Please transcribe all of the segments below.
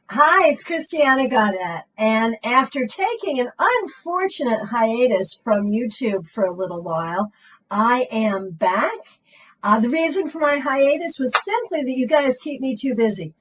Hi, it's Christiana Godet, and after taking an unfortunate hiatus from YouTube for a little while, I am back. The reason for my hiatus was simply that you guys keep me too busy.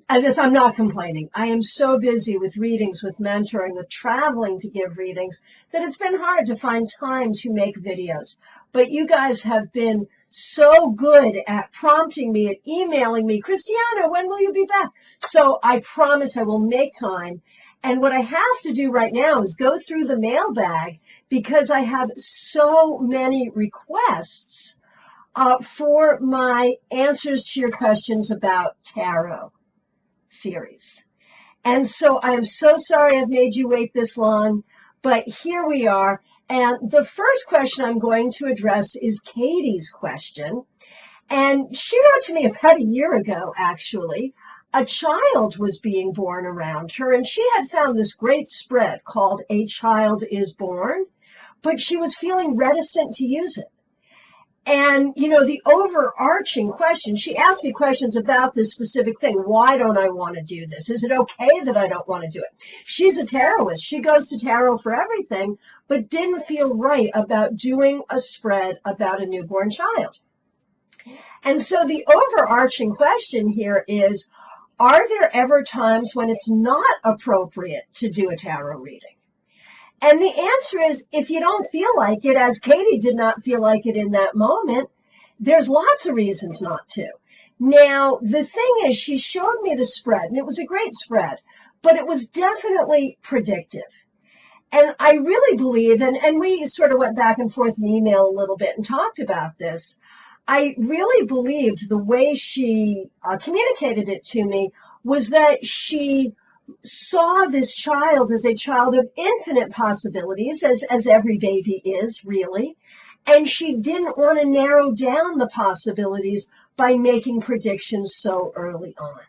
I'm not complaining. I am so busy with readings, with mentoring, with traveling to give readings, that it's been hard to find time to make videos. But you guys have been so good at prompting me, at emailing me, Christiana, when will you be back? So I promise I will make time. And what I have to do right now is go through the mailbag because I have so many requests for my answers to your questions about tarot series. And so I am so sorry I've made you wait this long, but here we are. And the first question I'm going to address is Katie's question. And she wrote to me about a year ago, actually. A child was being born around her, and she had found this great spread called A Child is Born, but she was feeling reticent to use it. And, you know, the overarching question, she asked me questions about this specific thing. Why don't I want to do this? Is it okay that I don't want to do it? She's a tarotist. She goes to tarot for everything, but didn't feel right about doing a spread about a newborn child. And so the overarching question here is, are there ever times when it's not appropriate to do a tarot reading? And the answer is, if you don't feel like it, as Katie did not feel like it in that moment, there's lots of reasons not to. Now, the thing is, she showed me the spread, and it was a great spread, but it was definitely predictive. And I really believe, and we sort of went back and forth in email a little bit and talked about this, I really believed the way she communicated it to me was that she saw this child as a child of infinite possibilities, as every baby is, really, and she didn't want to narrow down the possibilities by making predictions so early on.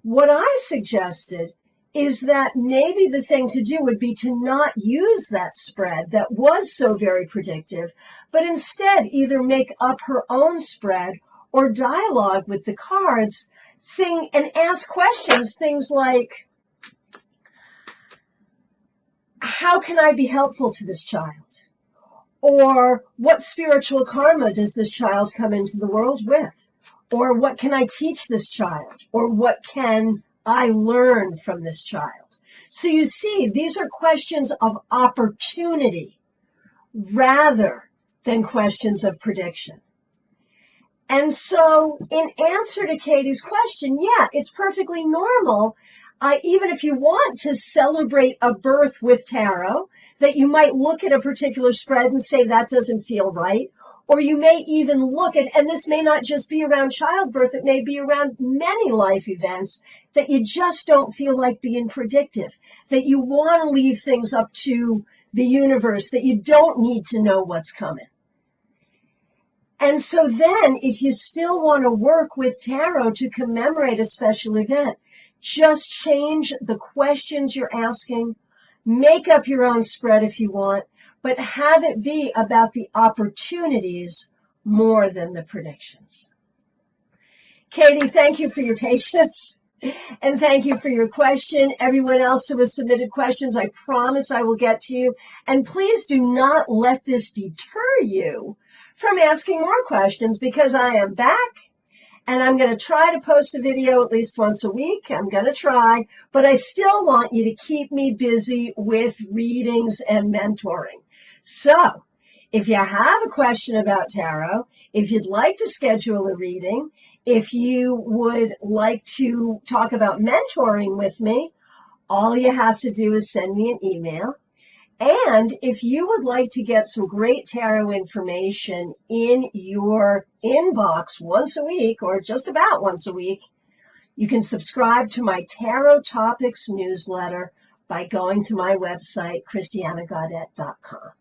What I suggested is that maybe the thing to do would be to not use that spread that was so very predictive, but instead either make up her own spread or dialogue with the cards and ask questions, things like, how can I be helpful to this child? Or what spiritual karma does this child come into the world with? Or what can I teach this child? Or what can I learn from this child? So you see, these are questions of opportunity rather than questions of prediction. And so in answer to Katie's question, yeah, it's perfectly normal, even if you want to celebrate a birth with tarot, that you might look at a particular spread and say that doesn't feel right. Or you may even look at, and this may not just be around childbirth, it may be around many life events, that you just don't feel like being predictive, that you want to leave things up to the universe, that you don't need to know what's coming. And so then, if you still want to work with tarot to commemorate a special event, just change the questions you're asking, make up your own spread if you want, but have it be about the opportunities more than the predictions. Katie, thank you for your patience, and thank you for your question. Everyone else who has submitted questions, I promise I will get to you. And please do not let this deter you from asking more questions, because I am back and I'm going to try to post a video at least once a week. I'm going to try, but I still want you to keep me busy with readings and mentoring. So if you have a question about tarot, if you'd like to schedule a reading, if you would like to talk about mentoring with me, all you have to do is send me an email. And if you would like to get some great tarot information in your inbox once a week, or just about once a week, you can subscribe to my Tarot Topics newsletter by going to my website, christianagodet.com.